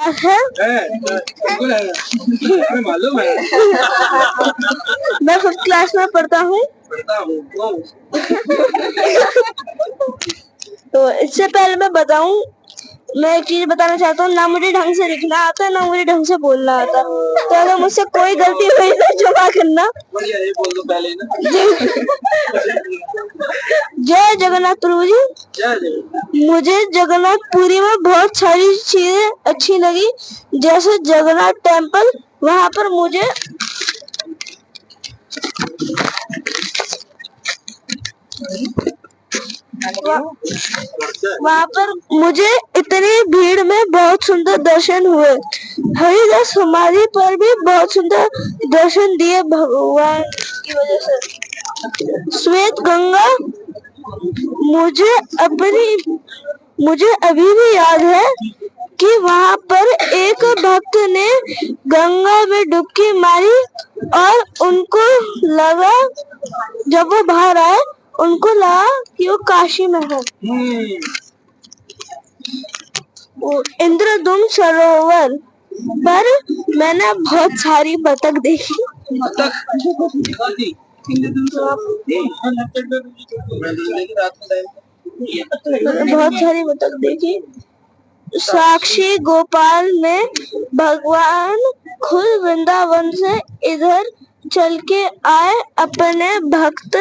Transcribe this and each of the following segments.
है बिल्कुल है, हमें मालूम है। मैं फर्स्ट क्लास में पढ़ता हूँ। तो इससे पहले मैं बताऊं, मैं एक चीज बताना चाहता हूँ, ना मुझे ढंग से लिखना आता ना मुझे ढंग से बोलना आता। तो अगर मुझसे कोई गलती हुई तो क्षमा करना। ये बोल दो पहले ना। जय जगन्नाथ प्रभु जी। मुझे जगन्नाथपुरी में बहुत सारी चीजें अच्छी लगी, जैसे जगन्नाथ टेम्पल। वहां पर मुझे वहां पर मुझे इतनी भीड़ में बहुत सुंदर दर्शन हुए। हरिदास समाधि पर भी बहुत सुंदर दर्शन दिए भगवान की वजह से। श्वेत गंगा मुझे अभी भी याद है कि वहां पर एक भक्त ने गंगा में डुबकी मारी और उनको लगा, जब वो बाहर आए उनको लगा कि वो काशी में है। इंद्रदुम्न सरोवर पर मैंने बहुत सारी बतख देखी। बहुत सारी बतख देखी। साक्षी गोपाल में भगवान खुद वृंदावन से इधर चल के आए अपने भक्त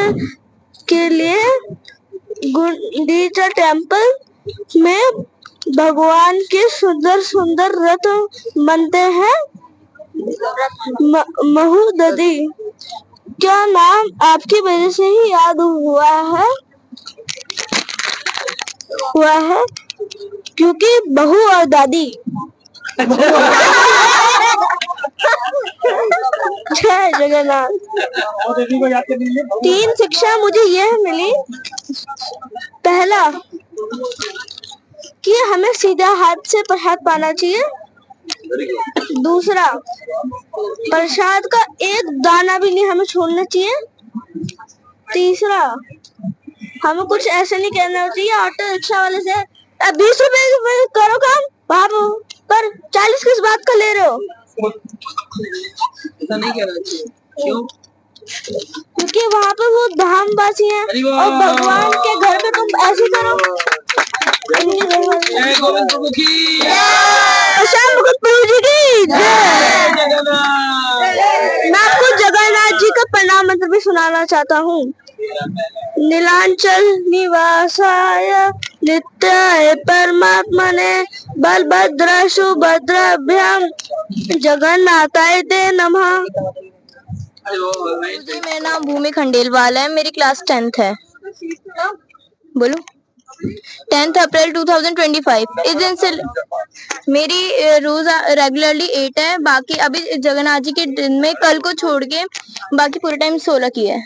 के लिए। गुंडीचा टेम्पल में भगवान के सुंदर सुंदर रथ बनते हैं। महुददी क्या नाम आपकी वजह से ही याद हुआ है क्योंकि बहू और दादी। जय जगन्नाथ। 3 शिक्षा मुझे यह मिली। पहला कि हमें सीधा हाथ से प्रसाद पाना चाहिए। दूसरा, प्रसाद का एक दाना भी नहीं हमें छोड़ना चाहिए। तीसरा, हमें कुछ ऐसा नहीं कहना चाहिए ऑटो रिक्शा वाले से 20 रुपए करो काम, बाबू पर 40 किस बात का ले रहे हो। ऐसा नहीं कहना चाहिए। क्यों? क्योंकि वहाँ पे वो धामवासी हैं और भगवान के घर पे तुम ऐसे करो। जय गोविंद प्रभु की श्याम भगत प्रभु जी की जय। मैं आपको जगन्नाथ जी का प्रणाम मंत्र भी सुनाना चाहता हूँ। नीलांचल निवासाय नित्याय परमात्मने बलभद्र सुभद्राभ्याम जगन्नाथाय ते नमः। मेरा नाम भूमि खंडेलवाल है। मेरी क्लास 10th है। बोलो 10th अप्रैल 2025। इस दिन से मेरी रोज रेगुलरली 8 है। बाकी अभी जगन्नाथ जी के दिन में कल को छोड़ के बाकी पूरे टाइम 16 की है।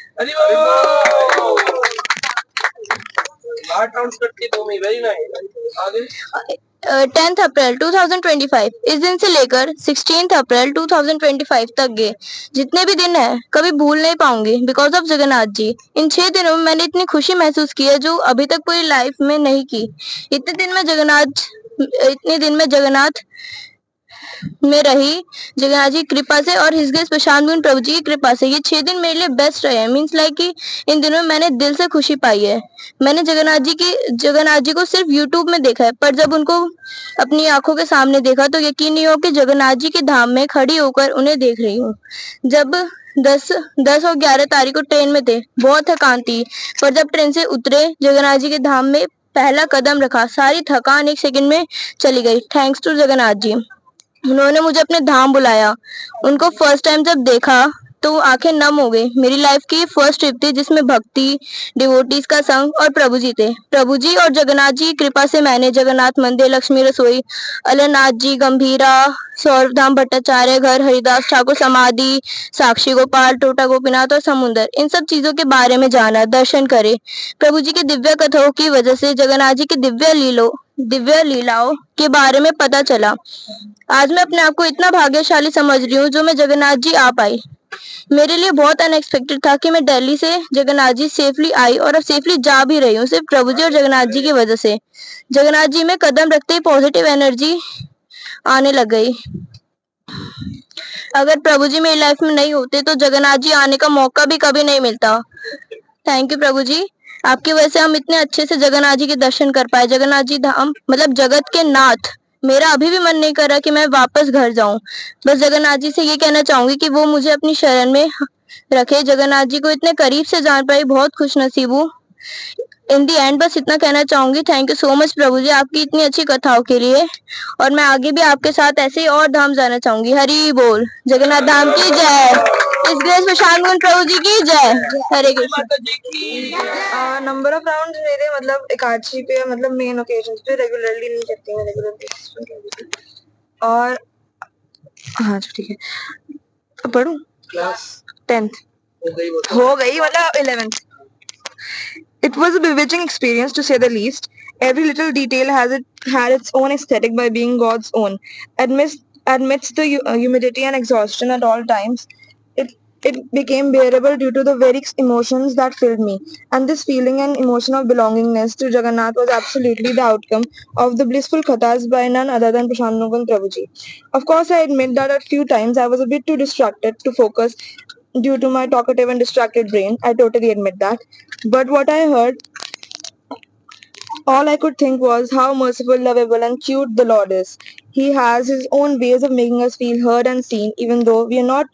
10th अप्रैल 2025 इस दिन से लेकर 16th अप्रैल 2025 तक के जितने भी दिन है कभी भूल नहीं पाऊंगी बिकॉज ऑफ जगन्नाथ जी। इन 6 दिनों में मैंने इतनी खुशी महसूस की है जो अभी तक पूरी लाइफ में नहीं की। इतने दिन में जगन्नाथ में रही जगन्नाथ जी की कृपा से और हिज ग्रेस प्रशांत गुण प्रभु जी की कृपा से। ये 6 दिन मेरे लिए बेस्ट रहे हैं। मीन्स लाइक कि इन दिनों में मैंने दिल से खुशी पाई है। मैंने जगन्नाथ जी को सिर्फ यूट्यूब में देखा है, पर जब उनको अपनी आंखों के सामने देखा तो यकीन नहीं हो कि जगन्नाथ जी के धाम में खड़ी होकर उन्हें देख रही हूँ। जब 10 और 11 तारीख को ट्रेन में थे, बहुत थकान थी, पर जब ट्रेन से उतरे जगन्नाथ जी के धाम में पहला कदम रखा, सारी थकान 1 सेकंड में चली गई। थैंक्स टू जगन्नाथ जी। उन्होंने मुझे अपने धाम बुलाया। उनको फर्स्ट टाइम जब देखा तो आंखें नम हो गई। मेरी लाइफ की फर्स्ट ट्रिप थी जिसमें भक्ति, डिवोटीज का संग और प्रभु जी थे। प्रभु जी और जगन्नाथ जी की कृपा से मैंने जगन्नाथ मंदिर, लक्ष्मी रसोई, अलरनाथ जी, गंभीरा, सौरभधाम भट्टाचार्य घर, हरिदास ठाकुर समाधि, साक्षी गोपाल, टोटा गोपीनाथ और समुंदर, इन सब चीजों के बारे में जाना, दर्शन करे। प्रभु जी की दिव्य कथाओं की वजह से जगन्नाथ जी की दिव्य लीलाओं के बारे में पता चला। आज मैं अपने आप को इतना भाग्यशाली समझ रही हूँ जो मैं जगन्नाथ जी आ पाई। मेरे लिए बहुत अनएक्सपेक्टेड था कि मैं दिल्ली से जगन्नाथ जी सेफली आई और अब सेफली जा भी रही हूँ सिर्फ प्रभु जी और जगन्नाथ जी की वजह से। जगन्नाथ जी में कदम रखते ही पॉजिटिव एनर्जी आने लग गई। अगर प्रभु जी मेरी लाइफ में नहीं होते तो जगन्नाथ जी आने का मौका भी कभी नहीं मिलता। थैंक यू प्रभु जी, आपकी वजह से हम इतने अच्छे से जगन्नाथ जी के दर्शन कर पाए। जगन्नाथ जी धाम मतलब जगत के नाथ। मेरा अभी भी मन नहीं कर रहा कि मैं वापस घर जाऊं। बस जगन्नाथ जी से ये कहना चाहूंगी कि वो मुझे अपनी शरण में रखे। जगन्नाथ जी को इतने करीब से जान पाई, बहुत खुश नसीब हूँ। इन दी एंड बस इतना कहना चाहूंगी, थैंक यू सो मच प्रभु जी आपकी इतनी अच्छी कथाओं के लिए। और मैं आगे भी आपके साथ ऐसे ही और धाम जाना चाहूंगी। हरि बोल, जगन्नाथ धाम की जय। इस ग्रेस प्रशांत गुण प्रभु जी की जय। हरे कृष्ण। नंबर ऑफ राउंड मेरे मतलब एकादशी पे मतलब मेन ओकेजन पे रेगुलरली नहीं करती मैं, रेगुलर बेसिस पे करती हूँ। और हाँ ठीक है, पढ़ूँ? क्लास 10th हो गई हो गई मतलब 11th. It was a bewitching experience to say the least. Every little detail had its own aesthetic by being God's own. Amidst the humidity and exhaustion at all times, it it became bearable due to the very emotions that filled me. And this feeling and emotion of belongingness to Jagannath was absolutely the outcome of the blissful kathas by none other than Prashant Mukundan Prabhuji. Of course, I admit that at few times I was a bit too distracted to focus due to my talkative and distracted brain. I totally admit that. But what I heard, all I could think was how merciful, lovable, and cute the Lord is. He has his own ways of making us feel heard and seen, even though we are not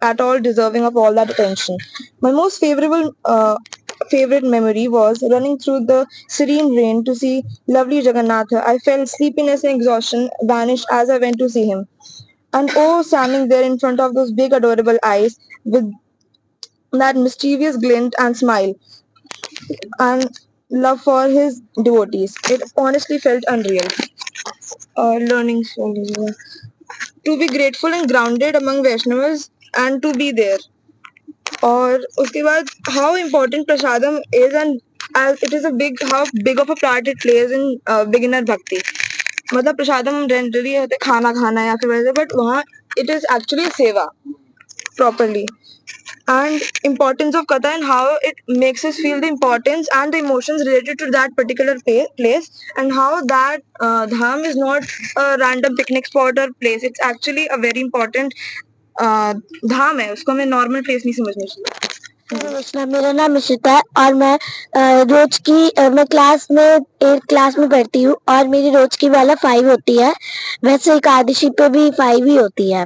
at all deserving of all that attention. My most favorite memory was running through the serene rain to see lovely Jagannatha. I felt sleepiness and exhaustion vanish as I went to see him. And oh, standing there in front of those big adorable eyes with that mischievous glint and smile and love for his devotees. It honestly felt unreal. Learning to be grateful and grounded among Vaishnavas and to be there. और उसके बाद how important prasadam is and as it is a big how big of a part it plays in beginner bhakti. मतलब प्रसादम generally होते खाना खाना या फिर वैसे, बट वहाँ it is actually सेवा properly. And importance of katha and how it makes us feel the importance and the emotions related to that particular place, and how that dham is not a random picnic spot or place. It's actually a very important धाम है, उसको हमें normal place नहीं समझना चाहिए। नमस्कार, मेरा नाम इशिता है और मैं मैं क्लास में 8 क्लास में पढ़ती हूँ और मेरी रोज की वाला 5 होती है। वैसे एकादशी पे भी 5 ही होती है।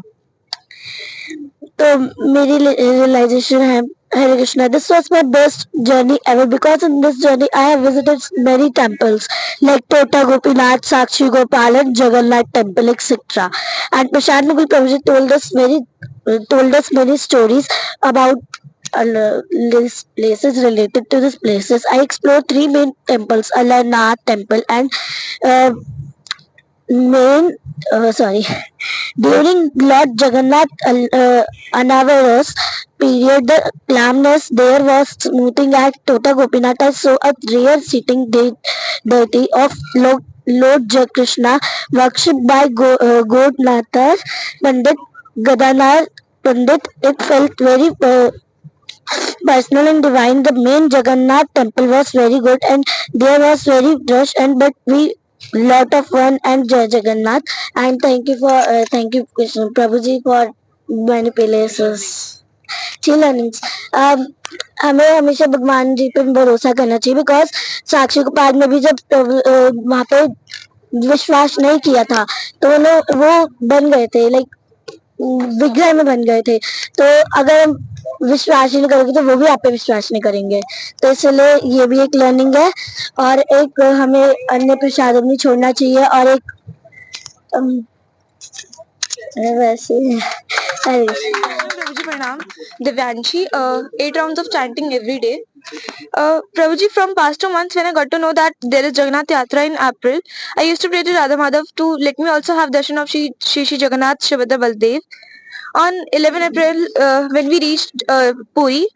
तो मेरी realization है, Hare Krishna, this was my best journey ever because in this journey I have visited many temples like Tota Gopinath, Sakshi Gopalan, Jagannath temple, etc. And Prashant Mukul Prabhuji told us many stories about these places related to these places. I explored 3 main temples, Alarnath temple and uh, main sorry during Lord Jagannath Anavaras period, the calmness there was smoothing at Tota Gopinath. I saw a rare sitting deity of Lord Krishna worshipped by Godnathar Pandit Gadanath Pandit. It felt very personal and divine. The main Jagannath temple was very good and there was very rush and but we lot of fun and Jai Jagannath. And thank you Krishna Prabhuji for many places. अच्छी learnings. हमें हमेशा भगवान जी पे भरोसा करना चाहिए because Sakshi Gopal में भी जब वहाँ पे विश्वास नहीं किया था तो वो बन गए थे लाइक विग्रह में बन गए थे। तो अगर हम विश्वास ही नहीं करोगे तो वो भी आप पे विश्वास नहीं करेंगे। तो इसलिए ये भी एक लर्निंग है और एक हमें अन्य प्रसाद नहीं छोड़ना चाहिए और एक वैसे Prabhuji Pranam, Divyanshi, 8 rounds of chanting every day. Prabhuji, from past 2 months when I got to know that there is Jagannath Yatra in April, I used to pray to Radha Madhav to let me also have darshan of Shri Jagannath Shabada Baldev. On 11 April, when we reached Puri,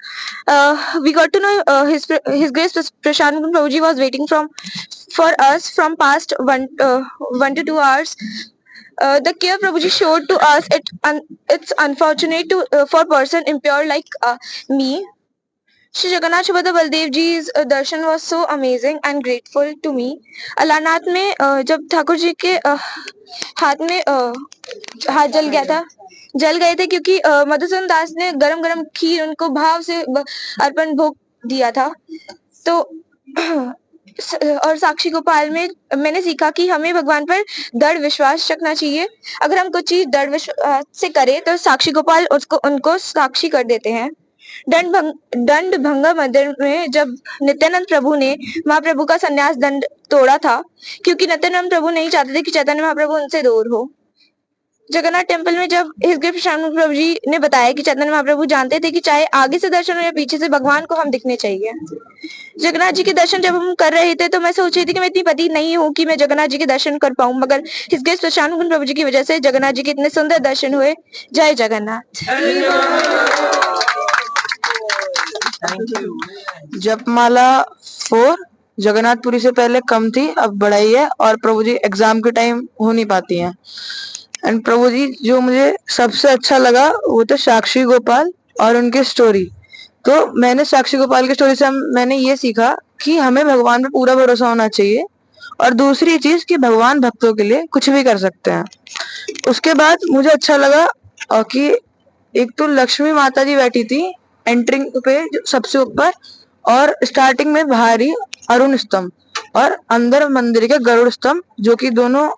we got to know His Grace Prashant Prabhuji was waiting for us from past 1 to 2 hours. The care Prabhuji showed to us, it's unfortunate for person impure like me. Shri Jagannath Subhadra Baldev ji's darshan was so amazing and grateful to me. Alarnath में जब ठाकुर जी के हाथ में हाथ जल गए थे क्योंकि मधुसूदन दास ने गरम गरम खीर उनको भाव से अर्पण भोग दिया था। तो और साक्षी गोपाल में मैंने सीखा कि हमें भगवान पर दृढ़ विश्वास रखना चाहिए। अगर हम कुछ चीज दृढ़ विश्वास से करें तो साक्षी गोपाल उनको साक्षी कर देते हैं। दंड भंगा मंदिर में जब नित्यानंद प्रभु ने महाप्रभु का संन्यास दंड तोड़ा था क्योंकि नित्यानंद प्रभु नहीं चाहते थे कि चैतन्य महाप्रभु उनसे दूर हो। जगन्नाथ टेम्पल में जब हिज ग्रेट प्रशांत प्रभु जी ने बताया कि चैतन्य महाप्रभु जानते थे कि चाहे आगे से दर्शन हो या पीछे से भगवान को हम दिखने चाहिए। जगन्नाथ जी के दर्शन जब हम कर रहे थे तो मैं सोच रही थी कि मैं इतनी पति नहीं हूँ कि मैं जगन्नाथ जी के दर्शन कर पाऊं, मगर हिज ग्रेट प्रशांत प्रभु जी की वजह से जगन्नाथ जी के इतने सुंदर दर्शन हुए। जय जगन्नाथ। जपमाला 4 जगन्नाथपुरी से पहले कम थी, अब बढ़ाई है और प्रभु जी एग्जाम के टाइम हो नहीं पाती हैं। एंड प्रभु जी जो मुझे सबसे अच्छा लगा वो तो साक्षी गोपाल और उनकी स्टोरी। तो मैंने साक्षी गोपाल की स्टोरी से मैंने ये सीखा कि हमें भगवान पे पूरा भरोसा होना चाहिए और दूसरी चीज कि भगवान भक्तों के लिए कुछ भी कर सकते हैं। उसके बाद मुझे अच्छा लगा कि एक तो लक्ष्मी माता जी बैठी थी एंट्रिंग पे सबसे ऊपर और स्टार्टिंग में बाहर ही अरुण स्तंभ और अंदर मंदिर के गरुड़ स्तंभ, जो कि दोनों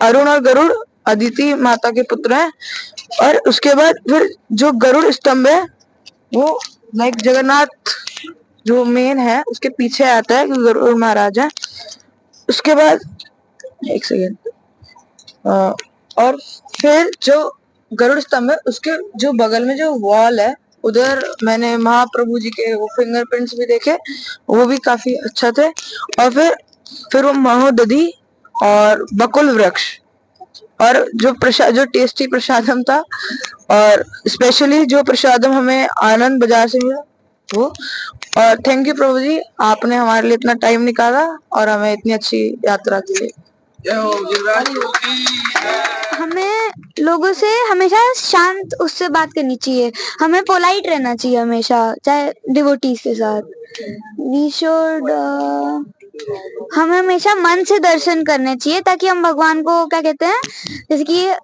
अरुण और गरुड़ अदिति माता के पुत्र हैं। और उसके बाद फिर जो गरुड़ स्तंभ है वो लाइक जगन्नाथ जो मेन है उसके पीछे आता है क्योंकि गरुड़ महाराज है। उसके बाद एक सेकेंड और फिर जो गरुड़ स्तंभ है उसके जो बगल में जो वॉल है उधर मैंने महाप्रभु जी के वो फिंगरप्रिंट्स भी देखे, वो भी काफी अच्छा थे। और फिर वो महोदधि और बकुल वृक्ष और जो टेस्टी प्रसादम था और स्पेशली जो प्रसादम हमें आनंद बाजार से मिला वो। और थैंक यू प्रभु जी, आपने हमारे लिए इतना टाइम निकाला और हमें इतनी अच्छी यात्रा के लिए। हमें लोगों से हमेशा शांत उससे बात करनी चाहिए, हमें पोलाइट रहना चाहिए हमेशा, चाहे डिवोटीज के साथ। वी शुड हमें हमेशा मन से दर्शन करने चाहिए ताकि हम भगवान को क्या कहते हैं, जैसे कि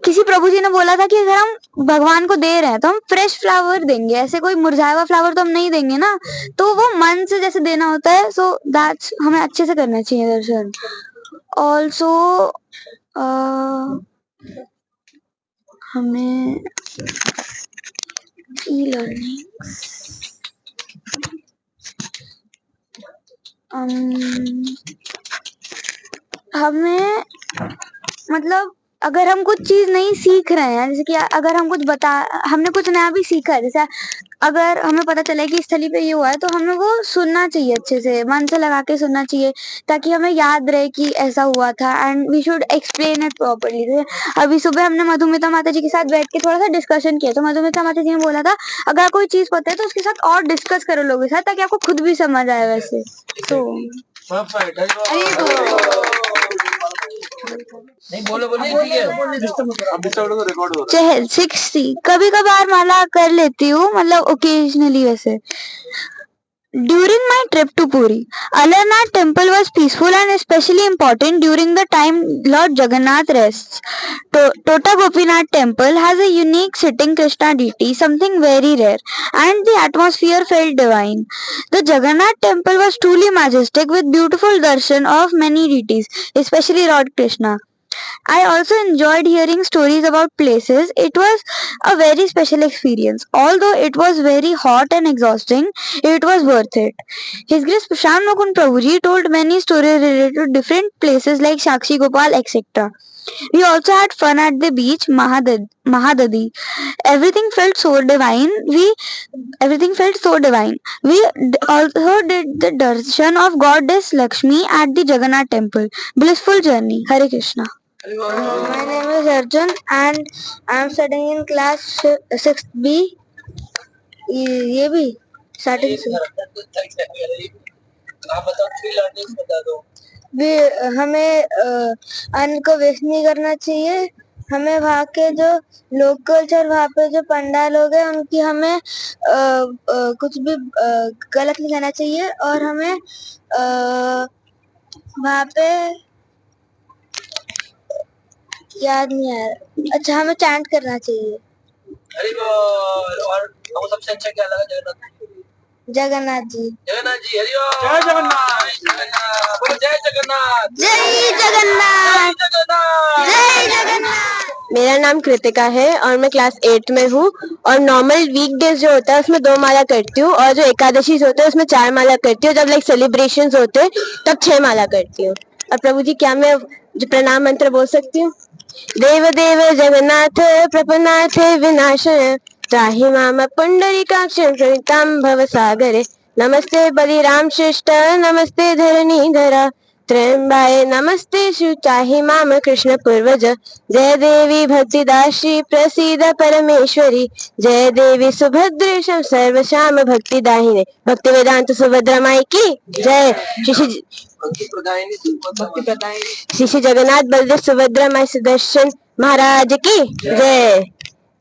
किसी प्रभु जी ने बोला था कि अगर हम भगवान को दे रहे हैं तो हम फ्रेश फ्लावर देंगे, ऐसे कोई मुरझाया हुआ फ्लावर तो हम नहीं देंगे ना, तो वो मन से जैसे देना होता है। सो दैट्स हमें अच्छे से करना चाहिए दर्शन। ऑल्सो हमें ई-लर्निंग हमें मतलब अगर हम कुछ चीज नहीं सीख रहे हैं, जैसे कि अगर हम हमने कुछ नया भी सीखा है, जैसे अगर हमें पता चला कि इस स्थली पे ये हुआ है तो हमें वो सुनना चाहिए, अच्छे से मन से लगा के सुनना चाहिए ताकि हमें याद रहे कि ऐसा हुआ था। And we should explain it properly. अभी सुबह हमने मधुमिता माता जी के साथ बैठ के थोड़ा सा डिस्कशन किया तो मधुमिता माता जी ने बोला था अगर कोई चीज पता है तो उसके साथ और डिस्कस करो लोगों के साथ ताकि आपको खुद भी समझ आए वैसे। तो नहीं बोलो ठीक है। चहल 60 कभी कभार माला कर लेती हूँ, मतलब ओकेजनली वैसे। During my trip to Puri, Alarnath temple was peaceful and especially important during the time Lord Jagannath rests. Tota Gopinath temple has a unique sitting Krishna deity, something very rare, and the atmosphere felt divine. The Jagannath temple was truly majestic with beautiful darshan of many deities, especially Lord Krishna. I also enjoyed hearing stories about places. It was a very special experience. Although it was very hot and exhausting, it was worth it. His Grace Prashant Mukund Prabhuji told many stories related to different places like Shakshi Gopal, etc. We also had fun at the beach, Mahadadi. Everything felt so divine. We also did the darshan of Goddess Lakshmi at the Jagannath temple. Blissful journey. Hare Krishna. My name is Arjun and I am studying in class 6th B. ये भी starting से। आप बताओ 3 learnings बता दो। हमें अन्न को वेस्ट नहीं करना चाहिए हमें वहाँ के जो लोकल्स और वहाँ पे जो पंडा लोग हैं उनकी हमें कुछ भी गलत नहीं कहना चाहिए और हमें वहाँ पे याद नहीं आ रहा। अच्छा, हमें चैंट करना चाहिए। हरि बोल। और आपको सबसे अच्छा क्या लगा जगन्नाथ जी? जगन्नाथ जी। जगन्नाथ जी, हरि बोल। जय जगन्नाथ। जय जगन्नाथ। बोलो जय जगन्नाथ। जय जगन्नाथ। जय जगन्नाथ। जय जगन्नाथ। मेरा नाम कृतिका है और मैं क्लास 8 में हूँ और नॉर्मल वीकडेज जो होता है उसमें 2 माला करती हूँ और जो एकादशी होते हैं उसमें 4 माला करती हूँ। जब लाइक सेलिब्रेशंस होते हैं तब 6 माला करती हूँ। और प्रभु जी, क्या मैं जो प्रणाम मंत्र बोल सकती हूँ? देव देव जगन्नाथ प्रपन्नाथ विनाशय त्राहि माम पुंडरीकाक्ष प्रणितां भव सागरे नमस्ते बलिराम श्रेष्ठ नमस्ते धरणीधरा त्र्यंबाय नमस्ते शुचाहि माम कृष्ण पूर्वज जय देवी भक्तिदाशी प्रसीद परमेश्वरी जय देवी सुभद्रेश सर्वश्याम भक्ति दाहिने भक्ति वेदांत सुभद्रा माई की जय। श्री श्री जगन्नाथ बलदेव सुभद्रा माई सुदर्शन महाराज की जय।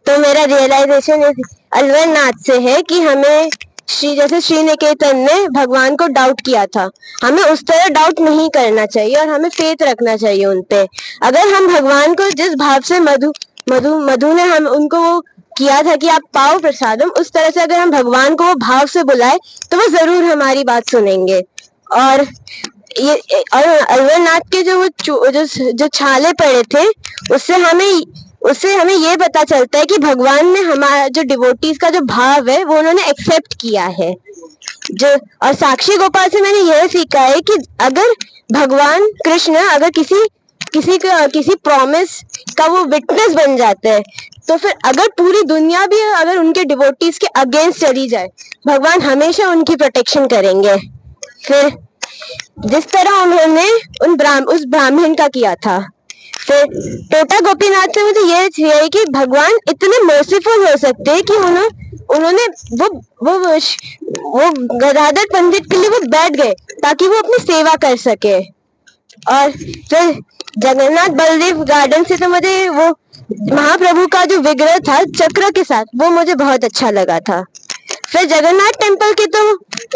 तो मेरा रियलाइजेशन अलवरनाथ से है कि हमें जैसे श्री निकेतन ने भगवान को डाउट किया था, हमें उस तरह डाउट नहीं करना चाहिए और हमें फेथ रखना चाहिए उन पे। अगर हम भगवान को जिस भाव से मधु ने हम उनको वो किया था कि आप पाओ प्रसादम, उस तरह से अगर हम भगवान को वो भाव से बुलाए तो वो जरूर हमारी बात सुनेंगे। और ये और अलवरनाथ के जो छाले पड़े थे उससे हमें ये पता चलता है कि भगवान ने हमारा जो डिवोटीज का जो भाव है वो उन्होंने एक्सेप्ट किया है। जो और साक्षी गोपाल से मैंने यह सीखा है कि अगर भगवान कृष्ण अगर किसी प्रॉमिस का वो विटनेस बन जाते हैं तो फिर अगर पूरी दुनिया भी अगर उनके डिवोटीज के अगेंस्ट चली जाए, भगवान हमेशा उनकी प्रोटेक्शन करेंगे। फिर जिस तरह उन्होंने उस ब्राह्मण का किया था। फिर टोटा गोपीनाथ से मुझे ये है कि भगवान इतने मर्सीफुल हो सकते हैं कि उन्होंने वो गदाधर पंडित के लिए वो बैठ गए ताकि वो अपनी सेवा कर सके। और फिर जगन्नाथ बलदेव गार्डन से तो मुझे वो महाप्रभु का जो विग्रह था चक्र के साथ वो मुझे बहुत अच्छा लगा था। फिर जगन्नाथ टेम्पल के तो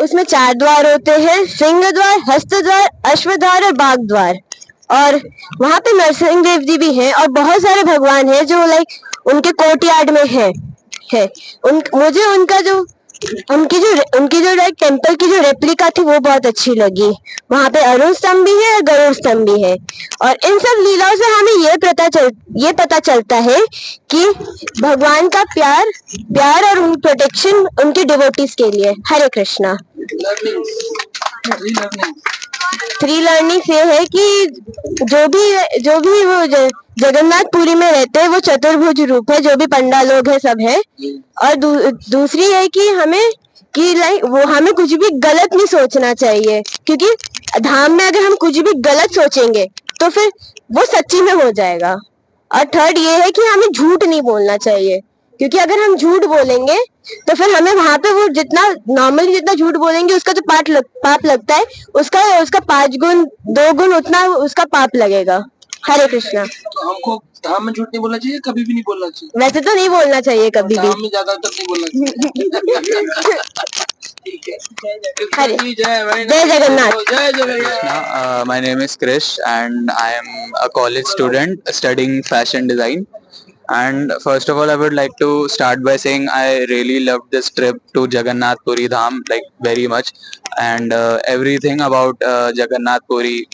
उसमें 4 द्वार होते हैं, सिंह द्वार, हस्त द्वार, अश्व द्वार और बाघ द्वार। और वहां पे नरसिंह देव जी भी हैं और बहुत सारे भगवान हैं जो लाइक उनके कोर्टयार्ड में है। मुझे उनकी जो लाइक टेम्पल की जो रेप्लिका थी वो बहुत अच्छी लगी। वहां पे अरुण स्तंभ भी है और गरुड़ स्तंभ भी है। और इन सब लीलाओं से हमें ये पता चलता है कि भगवान का प्यार और प्रोटेक्शन उनके डिवोटीज के लिए। हरे कृष्णा। थ्री लर्निंग ये है कि जो भी वो जगन्नाथपुरी में रहते हैं वो चतुर्भुज रूप है, जो भी पंडा लोग हैं सब है। और दूसरी है कि हमें कुछ भी गलत नहीं सोचना चाहिए, क्योंकि धाम में अगर हम कुछ भी गलत सोचेंगे तो फिर वो सच्ची में हो जाएगा। और थर्ड ये है कि हमें झूठ नहीं बोलना चाहिए, क्योंकि अगर हम झूठ बोलेंगे तो फिर हमें वहां पे वो नॉर्मली जितना झूठ बोलेंगे उसका जो पाप लगता है उसका 5 गुण 2 गुण उतना उसका पाप लगेगा। हरे कृष्णा। तो हमको धाम में झूठ नहीं बोलना चाहिए, कभी भी नहीं बोलना चाहिए। वैसे तो नहीं बोलना चाहिए कभी भी, धाम में ज्यादातर नहीं बोलना चाहिए। ठीक है। जय जगन्नाथ। जय Jagannath. My name is Krish and I am a college student studying fashion design. And first of all, I would like to start by saying I really loved this trip to Jagannath Puri Dham like very much, and everything about Jagannath Puri,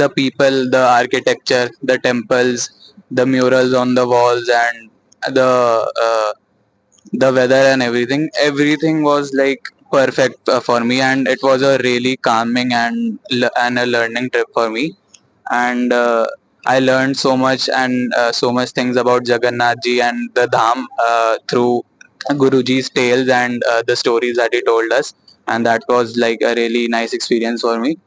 the people, the architecture, the temples, the murals on the walls, and the weather and everything was like perfect for me, and it was a really calming and a learning trip for me. And I learned so much and so much things about Jagannath ji and the dham through Guruji's tales and the stories that he told us, and that was like a really nice experience for me.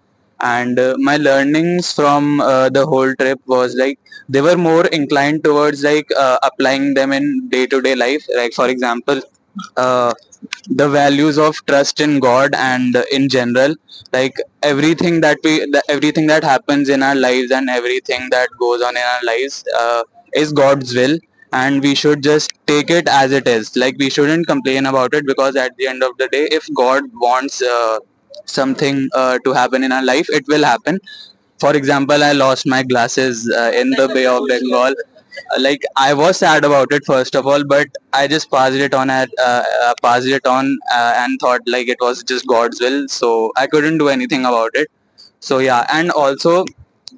And my learnings from the whole trip was like they were more inclined towards like applying them in day to day life, like for example uh, the values of trust in God and in general, like everything that happens in our lives and everything that goes on in our lives, is God's will, and we should just take it as it is. Like, we shouldn't complain about it, because at the end of the day, if God wants something to happen in our life, it will happen. For example, I lost my glasses in the Bay of Bengal. Like, I was sad about it first of all, but I just passed it on and thought like it was just God's will. So I couldn't do anything about it. So yeah, and also,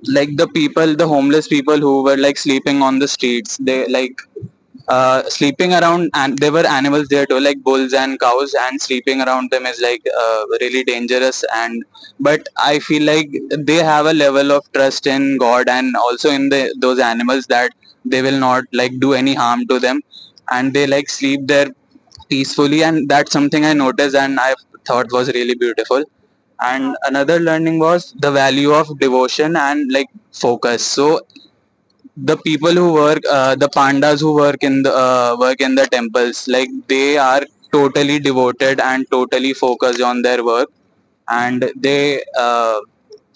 like, the homeless people who were like sleeping on the streets, they like sleeping around, and there were animals there too, like bulls and cows, and sleeping around them is like really dangerous. And but I feel like they have a level of trust in God and also in those animals, that they will not like do any harm to them, and they like sleep there peacefully. And that's something I noticed and I thought was really beautiful. And another learning was the value of devotion and like focus. So the people who work, the pandas who work in the temples, like, they are totally devoted and totally focused on their work. And they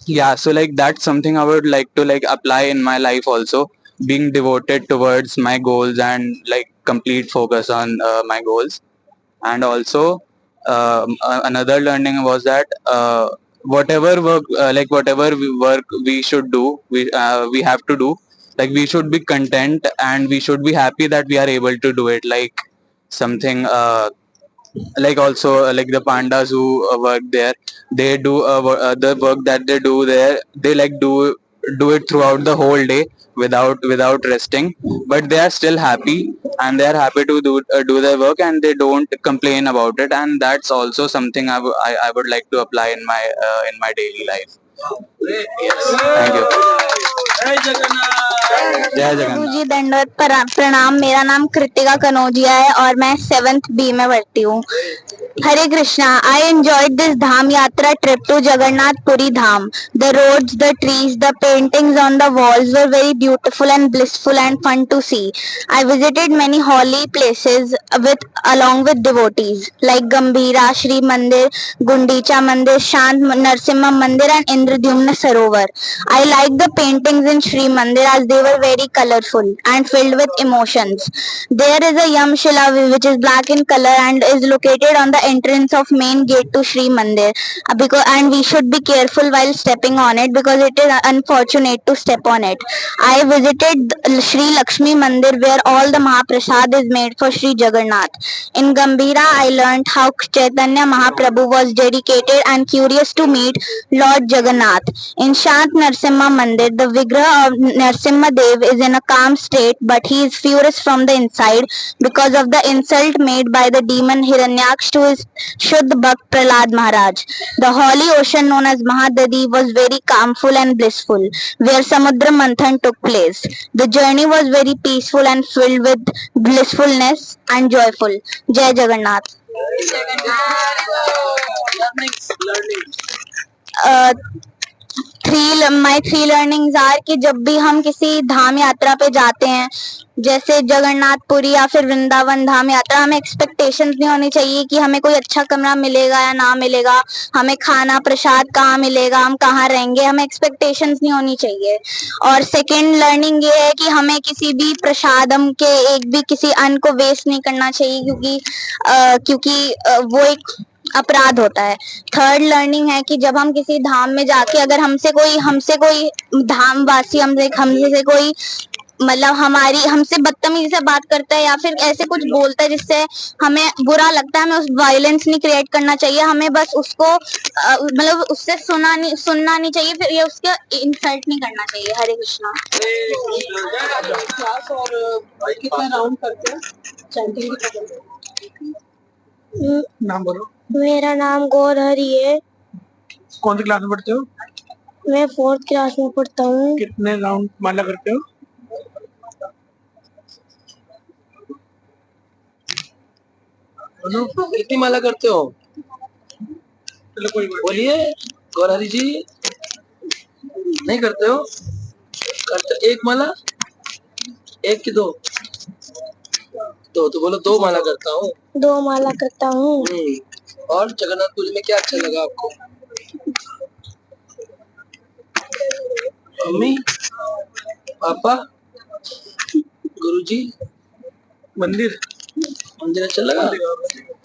yeah, so like that's something I would like to like apply in my life also, being devoted towards my goals and like complete focus on my goals. And also, another learning was that whatever work, work we should do, we have to do, like, we should be content and we should be happy that we are able to do it. Like, something like, also, like the pandas who work there, they do the work that they do there, they like do it throughout the whole day without resting, but they are still happy, and they are happy to do their work, and they don't complain about it. And that's also something I would like to apply in my daily life. Thank you. जय गुरु जगन्नाथ। जी दंडवत प्रणाम। मेरा नाम कृतिका कनौजिया है और मैं 7th B में पढ़ती हूँ। Hare Krishna. I enjoyed this dham yatra trip to Jagannath Puri Dham. The roads, the trees, the paintings on the walls were very beautiful and blissful and fun to see. I visited many holy places along with devotees like Gambhira, Shri Mandir, Gundicha Mandir, Shant Narsimha Mandir and Indradyumna Sarovar. I liked the paintings in Shri Mandir as they were very colorful and filled with emotions. There is a Yamshila which is black in color and is located on the entrance of main gate to Shri Mandir. And we should be careful while stepping on it because it is unfortunate to step on it. I visited Shri Lakshmi Mandir where all the Mahaprasad is made for Shri Jagannath. In Gambhira, I learnt how Chaitanya Mahaprabhu was dedicated and curious to meet Lord Jagannath. In Shant Narsimha Mandir, the Vigraha of Narsimha Dev is in a calm state, but he is furious from the inside because of the insult made by the demon Hiranyaksh to his Shuddh Bhakt Prahlad Maharaj. The holy ocean known as Mahadadi was very calmful and blissful, where Samudra Manthan took place. The journey was very peaceful and filled with blissfulness and joyful. Jai Jagannath. Uh, my three learnings are कि जब भी हम किसी धाम यात्रा पे जाते हैं, जैसे जगन्नाथपुरी या फिर वृंदावन धाम यात्रा, हमें एक्सपेक्टेशंस नहीं होनी चाहिए कि हमें कोई अच्छा कमरा मिलेगा या ना मिलेगा, हमें खाना प्रसाद कहाँ मिलेगा, हम कहाँ रहेंगे, हमें एक्सपेक्टेशंस नहीं होनी चाहिए। और सेकंड लर्निंग ये है कि हमें किसी भी प्रसादम के एक भी किसी अन्न को वेस्ट नहीं करना चाहिए, क्योंकि वो एक अपराध होता है। थर्ड लर्निंग है कि जब हम किसी धाम में जाके अगर हमसे कोई धामवासी हमसे कोई मतलब हमसे बदतमीजी से बात करता है या फिर ऐसे कुछ बोलता है जिससे हमें बुरा लगता है, हमें उस वायलेंस नहीं क्रिएट करना चाहिए, हमें बस उसको मतलब उससे सुनना नहीं चाहिए, फिर ये उसका इंसल्ट नहीं करना चाहिए। हरे कृष्णा। और कितना राउंड करते हैं चैंटिंग नाम बोलो। मेरा नाम गौरहरी है। कौन सी क्लास में पढ़ते हो? मैं 4th क्लास में पढ़ता हूँ। कितने राउंड माला करते हो? कितनी माला करते हो? चलो कोई बात बोलिए। गौरहरी जी नहीं करते हो? करते एक माला, एक की दो? दो तो बोलो, 2 माला करता हूँ। 2 माला करता हूँ। और जगन्नाथपुरी में क्या अच्छा लगा आपको? मम्मी, पापा, गुरुजी मंदिर मंदिर अच्छा लगा।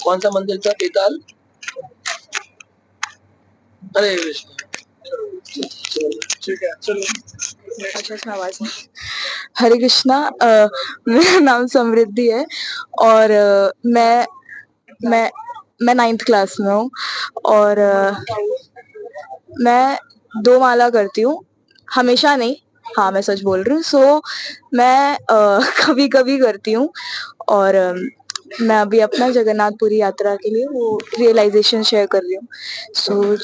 कौन सा मंदिर था? बेताल। हरे कृष्ण। ठीक है चलो। अच्छा इसमें आवाज नहीं। हरे कृष्णा। मेरा नाम समृद्धि है और मैं मैं 9th क्लास में हूँ और मैं 2 माला करती हूँ, हमेशा नहीं। हाँ, मैं सच बोल रही हूँ। सो मैं कभी-कभी करती हूँ और मैं अभी अपना जगन्नाथपुरी यात्रा के लिए वो रियलाइज़ेशन शेयर कर रही हूँ। सो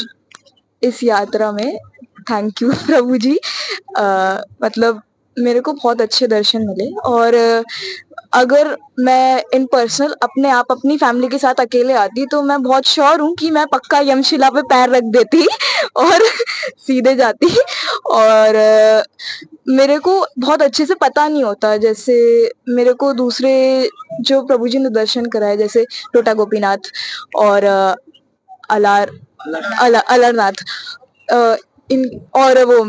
इस यात्रा में थैंक यू प्रभु जी। मतलब मेरे को बहुत अच्छे दर्शन मिले और अगर मैं इन पर्सनल अपने आप अपनी फैमिली के साथ अकेले आती तो मैं बहुत श्योर हूँ कि मैं पक्का यमशिला पे पैर रख देती और सीधे जाती और मेरे को बहुत अच्छे से पता नहीं होता। जैसे मेरे को दूसरे जो प्रभु जी ने दर्शन कराए जैसे टोटा गोपीनाथ और अलार अलरनाथ, इन और वो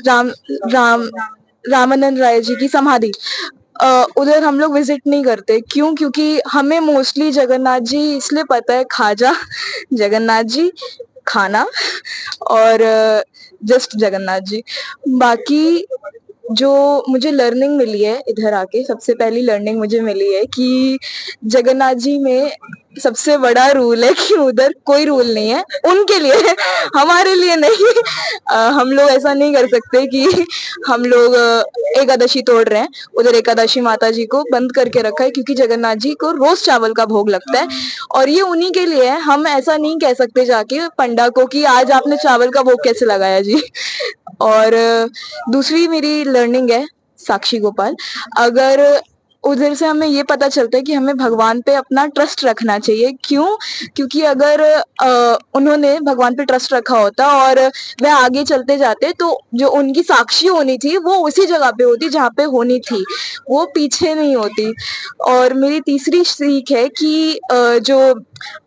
राम राम रामानंद राय जी की समाधि, उधर हम लोग विजिट नहीं करते। क्यों? क्योंकि हमें मोस्टली जगन्नाथ जी इसलिए पता है, खाजा जगन्नाथ जी, खाना और जस्ट जगन्नाथ जी। बाकी जो मुझे लर्निंग मिली है इधर आके, सबसे पहली लर्निंग मुझे मिली है कि जगन्नाथ जी में सबसे बड़ा रूल है कि उधर कोई रूल नहीं है, उनके लिए है, हमारे लिए नहीं। हम लोग ऐसा नहीं कर सकते कि हम लोग एकादशी तोड़ रहे हैं। उधर एकादशी माता जी को बंद करके रखा है क्योंकि जगन्नाथ जी को रोज चावल का भोग लगता है और ये उन्हीं के लिए है। हम ऐसा नहीं कह सकते जाके पंडा को कि आज आपने चावल का भोग कैसे लगाया जी। और दूसरी मेरी लर्निंग है साक्षी गोपाल। अगर उधर से हमें ये पता चलता है कि हमें भगवान पे अपना ट्रस्ट रखना चाहिए। क्यों? क्योंकि अगर उन्होंने भगवान पे ट्रस्ट रखा होता और वह आगे चलते जाते तो जो उनकी साक्षी होनी थी वो उसी जगह पे होती जहाँ पे होनी थी, वो पीछे नहीं होती। और मेरी तीसरी सीख है कि जो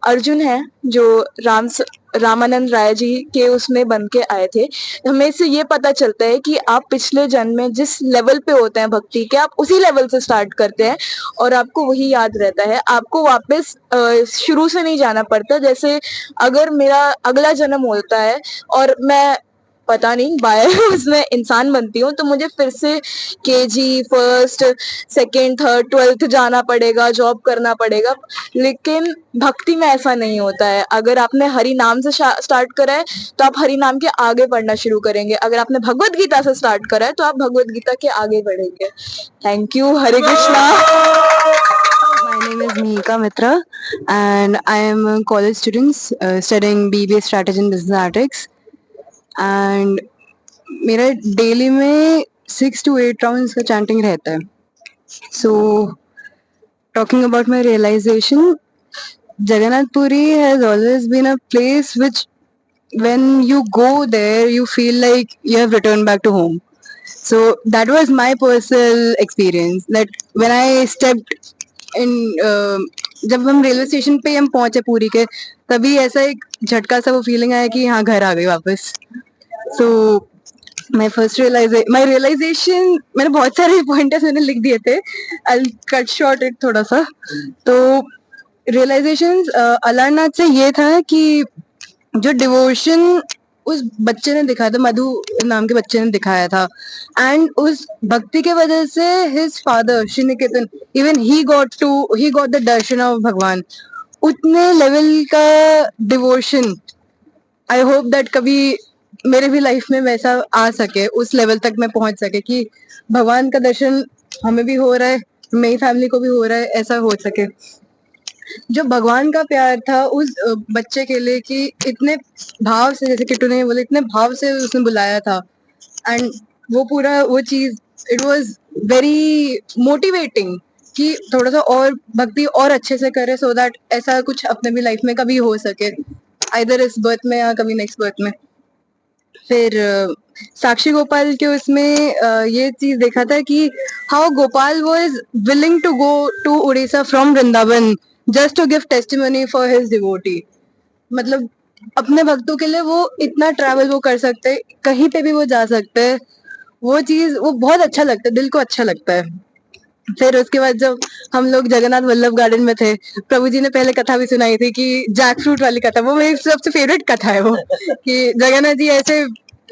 अर्जुन है, जो रामानंद राय जी के उसमें बन के आए थे, हमें इससे ये पता चलता है कि आप पिछले जन्म में जिस लेवल पे होते हैं भक्ति के, आप उसी लेवल से स्टार्ट करते हैं और आपको वही याद रहता है। आपको वापस शुरू से नहीं जाना पड़ता। जैसे अगर मेरा अगला जन्म होता है और मैं पता नहीं बाय उसमें इंसान बनती हूँ तो मुझे फिर से KG first second third 12th जाना पड़ेगा, जॉब करना पड़ेगा। लेकिन भक्ति में ऐसा नहीं होता है। अगर आपने हरि नाम से स्टार्ट करा है तो आप हरि नाम के आगे पढ़ना शुरू करेंगे। अगर आपने भगवत गीता से स्टार्ट करा है तो आप भगवत गीता के आगे बढ़ेंगे। Thank you. Hare Krishna. My name is Mihika Mitra and I am a college student studying BBA Strategy and Business Analytics and मेरा डेली में 6 to 8 राउंड्स का चैंटिंग रहता है. So talking about my realization, Jagannath Puri has always been a place which when you go there you feel like you have returned back to home. So that was my personal experience that when I stepped in जब हम railway station पे हम पहुंचे पुरी के, तभी ऐसा एक झटका सा वो फीलिंग आया कि हाँ घर आ गई वापस. सो माय रियलाइजेशन, मैंने बहुत सारे पॉइंटर्स मैंने लिख दिए थे, आई कट शॉर्ट इट थोड़ा सा. तो रियलाइजेशन अलारनाथ से ये था कि जो डिवोशन उस बच्चे ने दिखाया था, मधु नाम के बच्चे ने दिखाया था, एंड उस भक्ति के वजह से his father Shri Niketan, even he got the Darshan of भगवान. उतने लेवल का डिवोशन आई होप दैट कभी मेरे भी लाइफ में वैसा आ सके, उस लेवल तक मैं पहुंच सके कि भगवान का दर्शन हमें भी हो रहा है, मेरी फैमिली को भी हो रहा है, ऐसा हो सके. जो भगवान का प्यार था उस बच्चे के लिए कि इतने भाव से, जैसे किट्टू ने बोला, इतने भाव से उसने बुलाया था, एंड वो पूरा वो चीज, इट वाज वेरी मोटिवेटिंग कि थोड़ा सा और भक्ति और अच्छे से करे सो दैट ऐसा कुछ अपने भी लाइफ में कभी हो सके, आइदर इस बर्थ में या कभी नेक्स्ट बर्थ में. फिर साक्षी गोपाल के उसमें ये चीज देखा था कि how Gopal was willing to go to Orissa from Vrindavan just to give testimony for his devotee. मतलब अपने भक्तों के लिए वो इतना ट्रैवल वो कर सकते हैं, कहीं पे भी वो जा सकते हैं. वो चीज वो बहुत अच्छा लगता है, दिल को अच्छा लगता है. फिर उसके बाद जब हम लोग जगन्नाथ वल्लभ गार्डन में थे, प्रभु जी ने पहले कथा भी सुनाई थी कि जैक फ्रूट वाली कथा, वो मेरी सबसे फेवरेट कथा है वो कि जगन्नाथ जी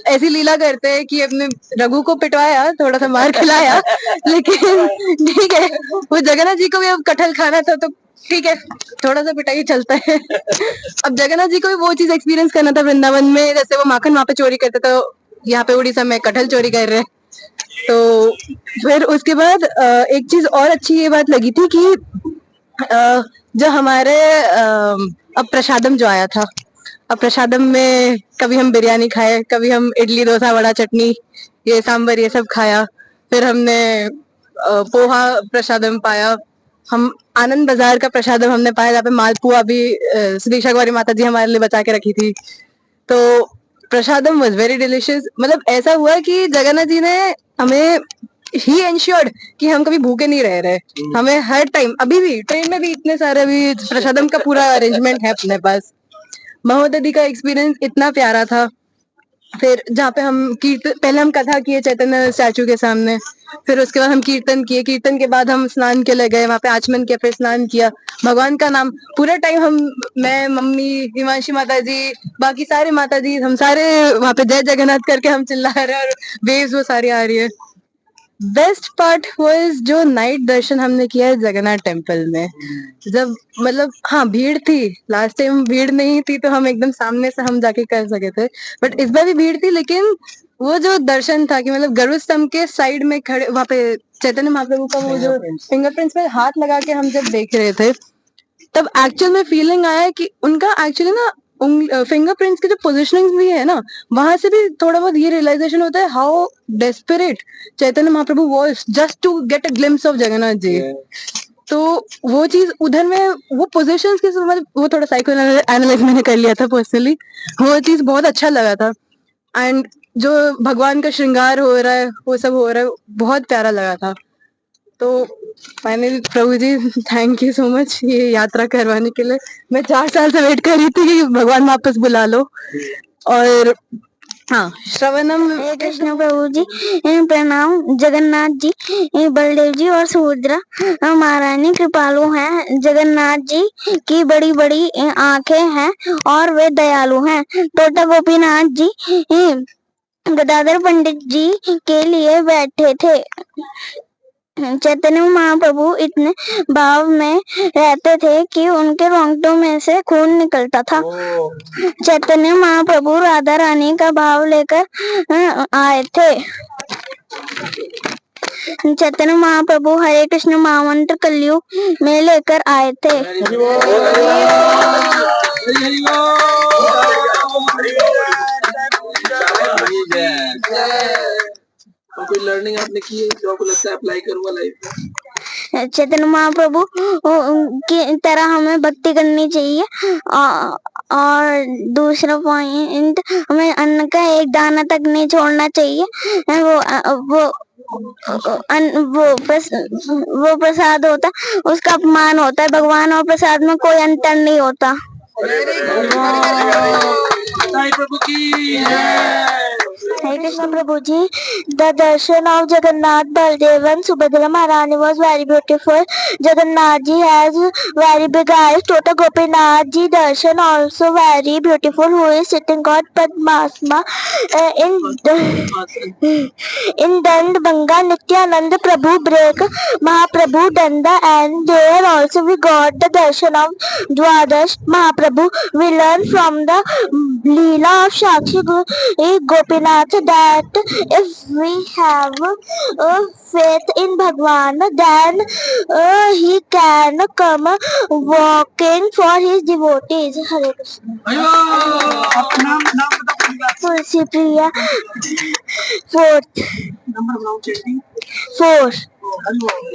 ऐसी लीला करते हैं कि अपने रघु को पिटवाया, थोड़ा सा मार खिलाया, लेकिन ठीक है, वो जगन्नाथ जी को भी अब कटहल खाना था तो ठीक है, थोड़ा सा पिटाई चलता है। अब जगन्नाथ जी को भी वो चीज एक्सपीरियंस करना था वृंदावन में, जैसे वो माखन वहां पे चोरी करते, तो यहाँ पे उड़ीसा में कटहल चोरी कर रहे हैं। तो फिर उसके बाद एक चीज और अच्छी ये बात लगी थी कि जो हमारे अब प्रसादम जो आया था, अब प्रसादम में कभी हम बिरयानी खाए, कभी हम इडली डोसा वड़ा चटनी ये सांबर ये सब खाया, फिर हमने पोहा प्रसादम पाया, हम आनंद बाजार का प्रसादम हमने पाया जहाँ पे मालपुआ भी श्री शगवारी माता जी हमारे लिए बचा के रखी थी। तो प्रसादम वाज वेरी डिलिशियस। मतलब ऐसा हुआ कि जगन्नाथ जी ने हमें ही एंश्योर्ड कि हम कभी भूखे नहीं रह रहे। हमें हर टाइम, अभी भी ट्रेन में भी इतने सारे अभी प्रसादम का पूरा अरेंजमेंट है अपने पास। महोदधि का एक्सपीरियंस इतना प्यारा था। फिर जहाँ पे हम कीर्तन, पहले हम कथा किए चैतन्य स्टैचू के सामने, फिर उसके बाद हम कीर्तन किए, कीर्तन के बाद हम स्नान के लिए गए, वहां पे आचमन किया, फिर स्नान किया, भगवान का नाम पूरे टाइम मैं, मम्मी, हिमांशी माता जी, बाकी सारे माता जी, हम सारे वहां पे जय जगन्नाथ करके हम चिल्ला रहे हैं और वेव्स वो सारी आ रही है। बेस्ट पार्ट वाज जो नाइट दर्शन हमने किया है जगन्नाथ टेम्पल में। जब मतलब हाँ भीड़ थी, लास्ट टाइम भीड़ नहीं थी तो हम एकदम सामने से हम जाके कर सके थे, बट इस बार भी भीड़ थी, लेकिन वो जो दर्शन था कि मतलब गरुड़ स्तंभ के साइड में खड़े, वहां पे चैतन्य महाप्रभु का वो जो फिंगरप्रिंट्स पे हाथ लगा के हम जब देख रहे थे, तब एक्चुअल में फीलिंग आया कि उनका एक्चुअली ना फिंगरप्रिंट्स की जो पोजिशनिंग भी है ना, वहां से भी थोड़ा बहुत ये रियलाइजेशन होता है how desperate Chaitanya Mahaprabhu was just to get a glimpse of Jagannath ji. तो वो चीज उधर में वो पोजीशंस के मतलब वो थोड़ा साइको एनालाइज मैंने कर लिया था पर्सनली, वो चीज बहुत अच्छा लगा था। एंड जो भगवान का श्रृंगार हो रहा है, वो सब हो रहा है, बहुत प्यारा लगा था। तो finally Prabhu ji, thank you so much ये यात्रा करवाने के लिए। मैं 4 साल से वेट कर रही थी कि भगवान वापस बुला लो। और हाँ, श्रवणम। हरे कृष्ण प्रभु जी, प्रणाम जगन्नाथ जी, बलदेव जी और सुभद्रा महारानी कृपालु हैं। जगन्नाथ जी की बड़ी बड़ी आंखें हैं और वे दयालु हैं। टोटा गोपीनाथ जी गदाधर पंडित जी के लिए बैठे थे। चैतन्य महाप्रभु इतने भाव में रहते थे कि उनके रोंगटों में से खून निकलता था। चैतन्य महाप्रभु राधा रानी का भाव लेकर आए थे। चैतन्य महाप्रभु हरे कृष्ण महामंत्र कलयुग में लेकर आए थे। और कोई लर्निंग आपने की है जो आपको लगता है अप्लाई करूंगा लाइफ में? चैतन्य महाप्रभु की तरह हमें भक्ति करनी चाहिए, और दूसरा पॉइंट, हमें अन्न का एक दाना तक नहीं छोड़ना चाहिए। वो प्रसाद होता, उसका अपमान होता है। भगवान और प्रसाद में कोई अंतर नहीं होता। प्रभु की Hare Krishna Prabhuji, the darshan of Jagannath, Baldev and Subhadra Maharani was very beautiful. Jagannath ji has very big eyes. Tota Gopinath ji darshan also very beautiful, who is sitting on Padmasana in Dandbanga. Nityanand Prabhu break Mahaprabhu Danda, and there also we got the darshan of Dwadash Mahaprabhu. We learn from the Leela of Shakshi Gopinath that if we have faith in Bhagwan, then he can come walking for his devotees. Hare Krishna. Tulsi Priya, fourth. Number बनाओ चेटी 4.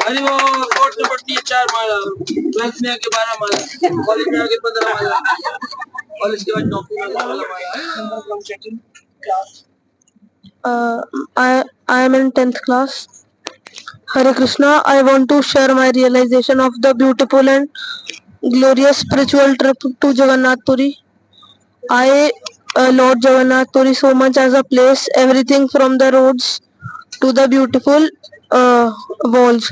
अरे वो court में पढ़ती है 4 माला, 12th में आके 12 माला, college में आके 15 माला, कॉलेज के बाद नौकरी में 16 माला। नंबर बनाओ Cheti class. I am in 10th class. Hare Krishna, I want to share my realization of the beautiful and glorious spiritual trip to Jagannath Puri. I Lord Jagannath Puri so much as a place, everything from the roads to the beautiful walls.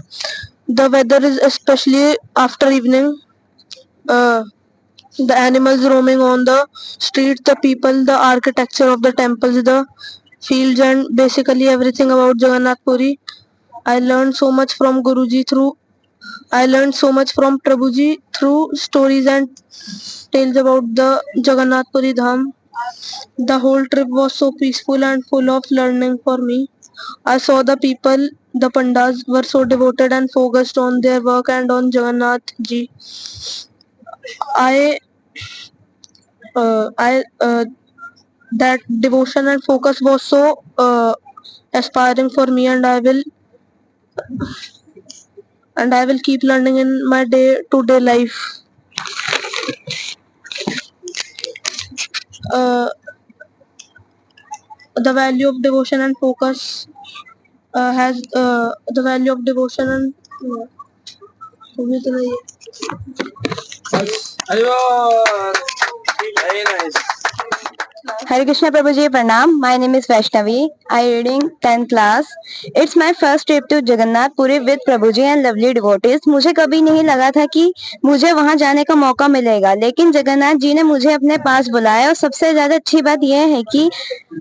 The weather is especially after evening. The animals roaming on the streets, the people, the architecture of the temples, the fields, and basically everything about Jagannath Puri. I learned so much from Guruji through. I learned so much from Prabhuji through stories and tales about the Jagannath Puri Dham. The whole trip was so peaceful and full of learning for me. I saw the people, the pandas were so devoted and focused on their work and on Jagannath ji. I, I, that devotion and focus was so aspiring for me, and I will keep learning in my day-to-day life. Uh, the value of devotion and focus has the value of devotion and Very nice. Hare Krishna Prabhuji Pranam. My name is Vaishnavi. I reading 10th class. It's my first trip to Jagannath Puri with Prabhuji and lovely devotees. मुझे कभी नहीं लगा था कि मुझे वहां जाने का मौका मिलेगा, लेकिन जगन्नाथ जी ने मुझे अपने पास बुलाया और सबसे ज्यादा अच्छी बात यह है कि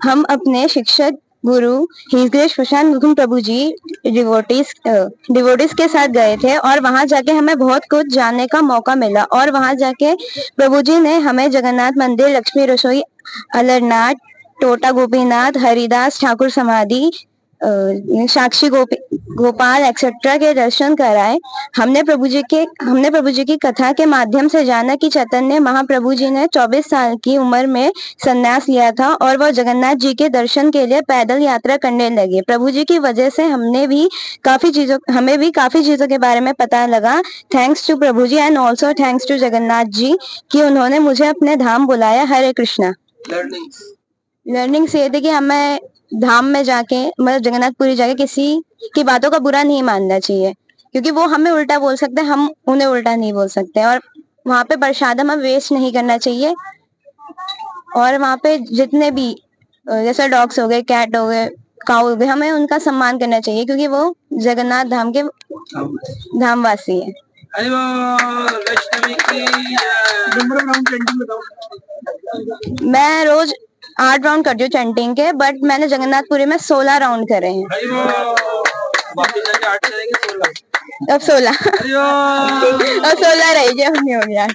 हम अपने शिक्षक गुरु हिज ग्रेस प्रशांत मुकुंद प्रभु जी डिवोटीज के साथ गए थे और वहां जाके हमें बहुत कुछ जानने का मौका मिला। और वहां जाके प्रभु जी ने हमें जगन्नाथ मंदिर, लक्ष्मी रसोई, अलरनाथ, टोटा गोपीनाथ, हरिदास ठाकुर समाधि, साक्षी गोपाल एक्सेट्रा के दर्शन कराए। हमने प्रभु जी की कथा के माध्यम से जाना कि चैतन्य महाप्रभु जी ने 24 साल की उम्र में संन्यास लिया था और वह जगन्नाथ जी के दर्शन के लिए पैदल यात्रा करने लगे। प्रभु जी की वजह से हमें भी काफी चीजों के बारे में पता लगा। Thanks to Prabhu ji and also thanks to Jagannath ji कि उन्होंने मुझे अपने धाम बुलाया। हरे कृष्णा। लर्निंग से ये थी कि हमें धाम में जाके, मतलब जगन्नाथपुरी जाके, किसी की बातों का बुरा नहीं मानना चाहिए, क्योंकि वो हमें उल्टा बोल सकते हैं, हम उन्हें उल्टा नहीं बोल सकते। और वहां पे प्रसाद हमें वेस्ट नहीं करना चाहिए। और वहां पे जितने भी जैसे डॉग्स हो गए, कैट हो गए, काऊ हो गए, हमें उनका सम्मान करना चाहिए, क्योंकि वो जगन्नाथ धाम के धामवासी है। मैं रोज 8 राउंड करती हूँ चैंटिंग के, बट मैंने जगन्नाथपुरी में 16 राउंड करे हैं। अब 16 अब 16 रही गया, नहीं हो गया।